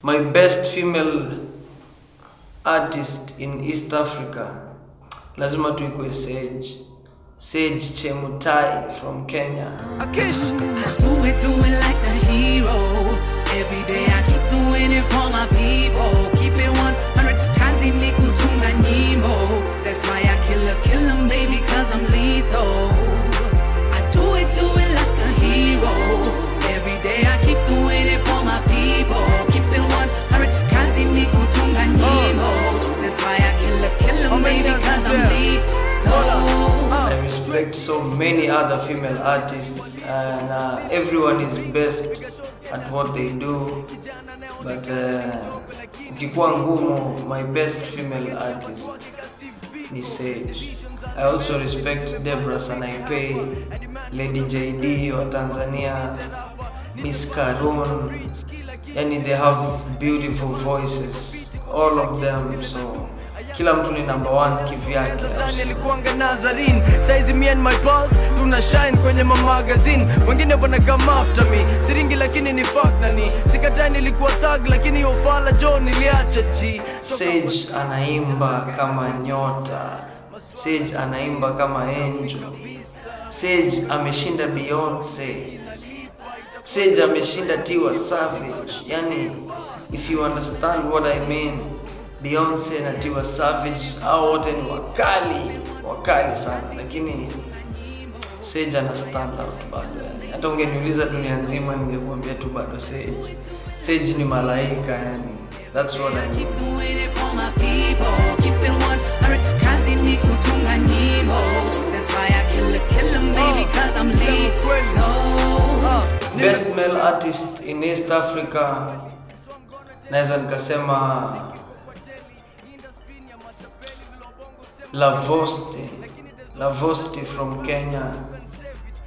My best female artist in East Africa, lazima tuikwe Sage Chemutai from Kenya. Akish, I do it like a hero. Every day I keep doing it for my people. Keep it 100, kazi ni kutunga nyimbo. That's why I kill 'em, baby, cause I'm lethal. I do it like a hero. Every day I keep doing it for my people. Keep it 100, kazi ni kutunga nyimbo. That's why I kill 'em, baby, cause I'm lethal. I respect so many other female artists, and everyone is best at what they do, but ukikuwa ngumu, my best female artist is Sage. I also respect Deborah Sanaipei, Lady JD wa Tanzania, Miss Karun. Yani they have beautiful voices, all of them, so kila mtu ni number one kivyake. Nilikuanga Nazarene, saizi me and my pals tuna shine kwenye magazine. Wengine wana come after me, siringi lakini ni fuck nani. Sikatai nilikuwa thug lakini yo fala John niliacha G. Sage anaimba kama nyota. Sage anaimba kama angel. Sage ameshinda Beyonce. Sage ameshinda Tiwa Savage. Yani if you understand what I mean, Beyonce na Tiwa Savage hao wote ni wakali sana, lakini Sage ana stand out bado. Hata ungeniuliza dunia nzima ningekuambia tu bado Sage ni malaika yani. That's what I mean. Best male artist in East Africa, naweza nikasema Lavosti from Kenya.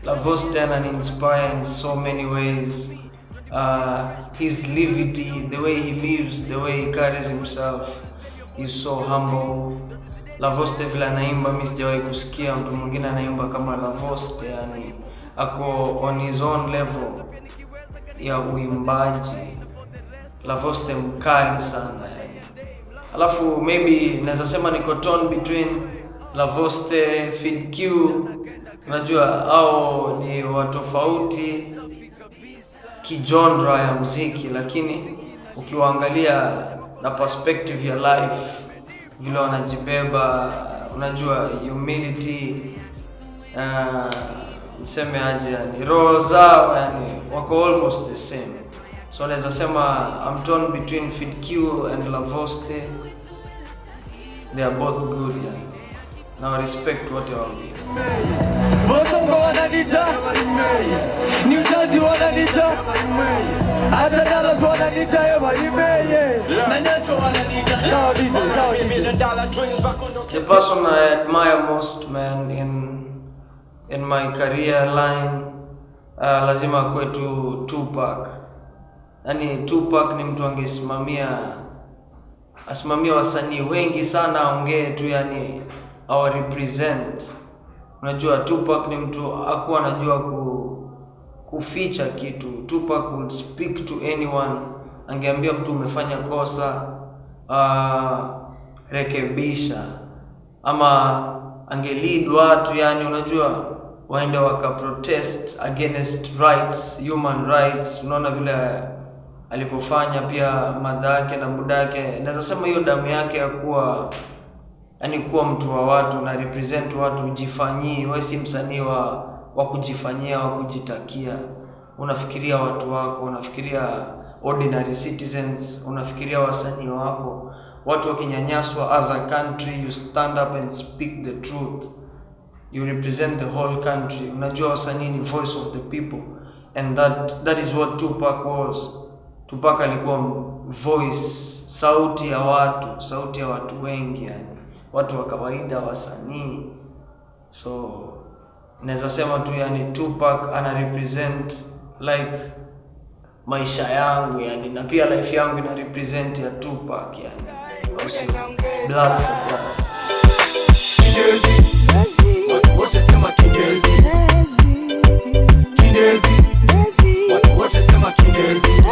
Lavosti an inspire in so many ways. His levity, the way he lives, the way he carries himself, he's so humble. Lavosti vile anaimba, mimi sijawahi kusikia mtu mwingine anaimba kama Lavosti, yani ako on his own level ya uimbaji. Lavosti mkali sana yani. Alafu maybe naweza sema niko torn between Lavosti, Fid Q. Unajua au ni watofauti kigenre ya muziki, lakini ukiwaangalia na perspective ya life, vile wanajibeba, unajua humility, niseme aje yani roho zao yani wako almost the same. So naweza sema I'm torn between Fid Q and Lavosti. They are both good yani. Now I respect what you are doing. Bosongo wananita, New Jersey wananita, hata Dallas wananita yeba imeye. Na Nyacho wananita. The person I admire most, man, in my career line, lazima kwetu Tupac. Yani Tupac ni mtu angesimamia wasanii wengi sana, aongee tu yani au represent. Unajua Tupac ni mtu hakuwa anajua kuficha kitu. Tupac would speak to anyone. Angeambia mtu umefanya kosa, rekebisha, ama angelead watu yani unajua waende waka protest against rights, human rights. Unaona vile alipofanya, pia madha yake na muda yake, naweza sema hiyo damu yake ya kuwa yani kuwa mtu wa watu na represent watu. Ujifanyii, wewe si msanii wa kujifanyia, wa kujitakia. Unafikiria watu wako, unafikiria ordinary citizens, unafikiria wasanii wako. Watu wakinyanyaswa as a country, you stand up and speak the truth. You represent the whole country. Unajua wasanii ni voice of the people, and that is what Tupac was. Tupac alikuwa voice, sauti ya watu wengi yani. Watu wa kawaida, wasanii. So naweza sema tu yani Tupac ana represent like maisha yangu yani, na pia life yangu ina represent ya Tupac yani. Also, blood for blood. Watu wote sema Kindezi. Kindezi. Watu wote sema Kindezi.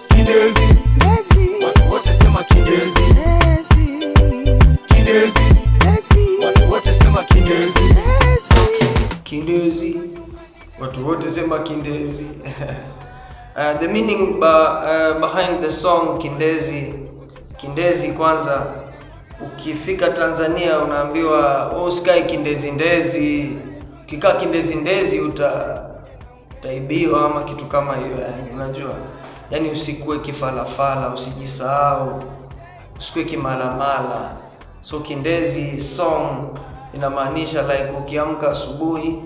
Kindezi. Kindezi, watu wote sema Kindezi, Kindezi, watu wote sema Kindezi, Kindezi, watu wote sema Kindezi. The meaning behind the song Kindezi. Kindezi kwanza, ukifika Tanzania unaambiwa usikae Kindezi ndezi. Ukikaa Kindezi ndezi utaibiwa ama kitu kama hiyo, yani unajua. Yani usikue kifalafala, usijisahau, usikue kimalamala. So Kindezi song inamaanisha like ukiamka asubuhi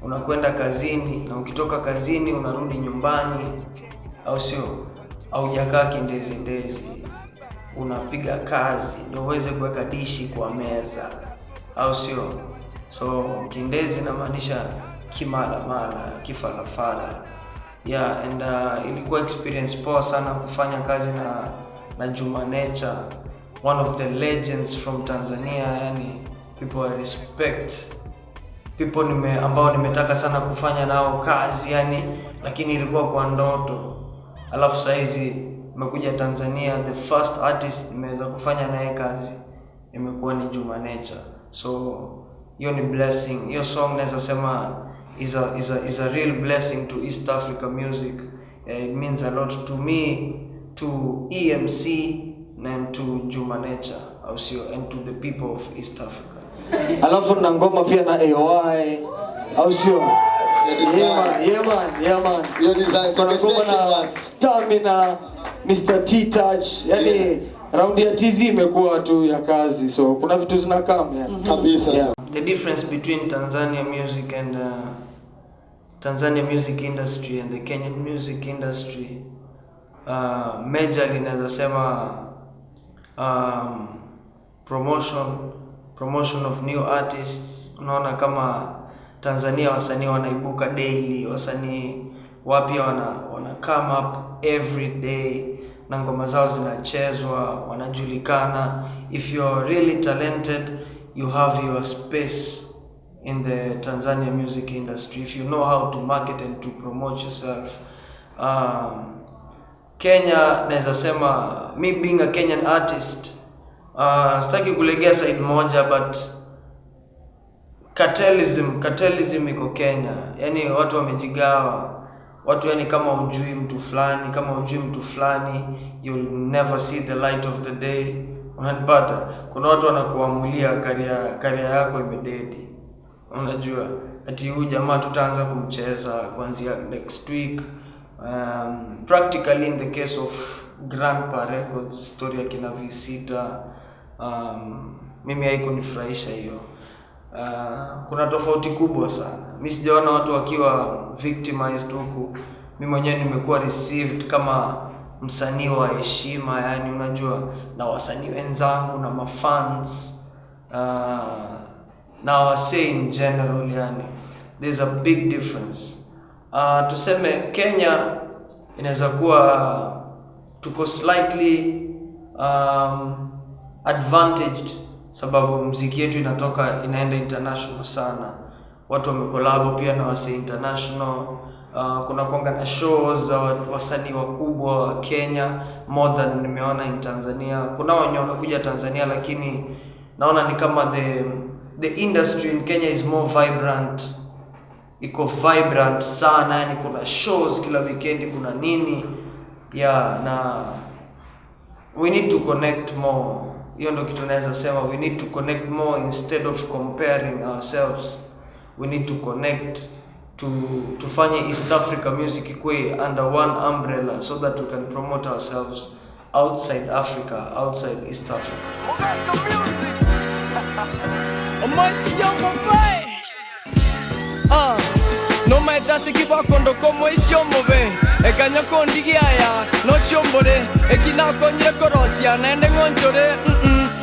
unakwenda kazini na ukitoka kazini unarudi nyumbani, au sio? Haujakaa kindezi ndezi, unapiga kazi ndio uweze kuweka dishi kwa meza, au sio? So Kindezi inamaanisha kimalamala, kifalafala. Yeah, and ilikuwa experience poa sana kufanya kazi na Juma Nature, one of the legends from Tanzania, yani people I respect, people ambao nimetaka sana kufanya nao kazi yani, lakini ilikuwa kwa ndoto. Alafu saizi nimekuja Tanzania, the first artist nimeweza kufanya naye kazi imekuwa ni Juma Nature. So hiyo ni blessing. Hiyo song naweza sema is a real blessing to East Africa music. It means a lot to me, to EMC and to Juma Nature also, and to the people of East Africa. Alafu na ngoma pia na AOI, au sio? Yeah man. Yo design kuna ngoma na Stamina, Mr. T-Touch, yani round ya TZ imekuwa tu ya kazi, so kuna vitu zinakam yani. Kabisa. Yeah. The difference between Tanzania music and Tanzania music industry and the Kenyan music industry, majorly naweza sema promotion of new artists. Unaona kama Tanzania wasanii wanaibuka daily, wasanii wapya wana come up every day na ngoma zao zinachezwa, wanajulikana. If you're really talented, you have your space in the Tanzania music industry if you know how to market and to promote yourself. Kenya naweza sema, me being a Kenyan artist, sitaki kulegea side moja, but cartelism iko Kenya. Yani watu wamejigawa. Watu yani kama ujui mtu fulani, you'll never see the light of the day. Unanipata? Kuna watu wanakuamulia career yako imededi. Unajua, ati huyu jamaa tutaanza kumcheza kuanzia next week. Practically in the case of Grandpa Records, story ya kina V6, mimi haikunifurahisha hiyo. Kuna tofauti kubwa sana. Mimi sijaona watu wakiwa victimized huku. Mimi mwenyewe nimekuwa received kama msanii wa heshima, yani unajua, na wasanii wenzangu na mafans, na wase in general, yani there's a big difference. Tuseme Kenya inaweza kuwa tuko slightly advantaged sababu muziki yetu inaenda international sana. Watu wamekolabo pia na wase international. Kuna konga na shows za wasanii wakubwa wa Kenya more than nimeona in Tanzania. Kuna wenye wanakuja Tanzania, lakini naona ni kama the industry in Kenya is more vibrant. Iko vibrant sana, yani kuna shows kila weekend, kuna nini. Yeah, na we need to connect more. Hiyo ndio kitu naweza sema, we need to connect more instead of comparing ourselves. We need to connect to tufanye East Africa music ikue under one umbrella so that we can promote ourselves outside Africa, outside East Africa. No maitasi kiba kondo como isiomo be ekanya kondigiaya no chombore ekina konyire korosia nende ngonchore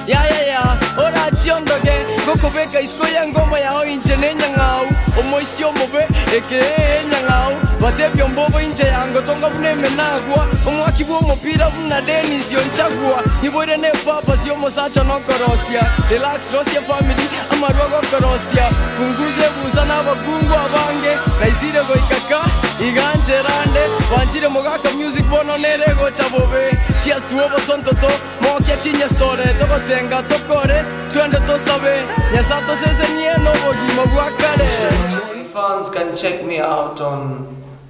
ya ora chiondoge gokobeka isko ya ngoma ya inje nenyangau omoisiomo be eke nyangau batebyo mbobo inje yango tonga buneme nagwa omwaki bwo mupira buna Dennis yonchagwa nibore ne papa sio mosacha no korosia relax rosia family amarugo korosia punguze buza na bagungu abange na izire go ikaka iganje rande wanjire mogaka music bono nerego chabobe cheers to obo sontoto mokia chinya sore togotenga tokore twende tosabe nyasato sese nieno bogima bwakale. Fans can check me out on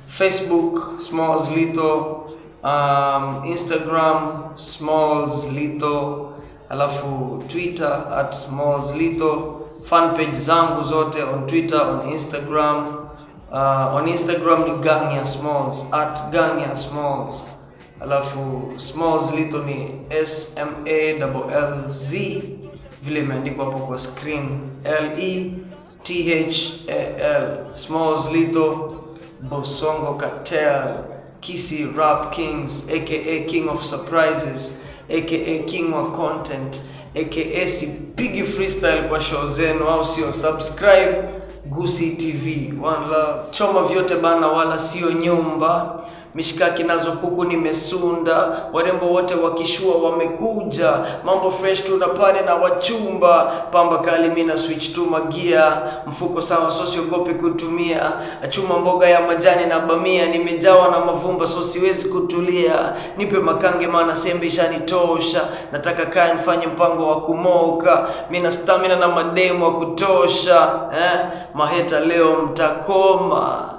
Facebook, Smalls Lito, Instagram, Smalls Lito, alafu Twitter @Smalls Lito, fan page zangu zote on Twitter, on Instagram. On Instagram ni Gangya Smalls, @GangyaSmalls. Alafu Smalls Lito ni SMALLZ, vile imeandikwa hapo kwa screen, LETHAL. Smalls Lito, Bosongo Cartel, Kisi Rap Kings, aka King of Surprises, aka King wa Content, aka sipigi freestyle kwa show zenu, au sio? Subscribe Gusii TV, one love. Choma vyote bana, wala sio nyumba. Mishikaki nazo kuku nimesunda, warembo wote wakishua wamekuja, mambo fresh tunapane na wachumba, pamba kali mina switch tu magia, mfuko sawa so siogopi kutumia, achuma mboga ya majani na bamia, nimejawa na mavumba so siwezi kutulia, nipe makange maana sembe ishanitosha, nataka kaya nifanye mpango wa kumoka, mina stamina na mademu wa kutosha, maheta leo mtakoma.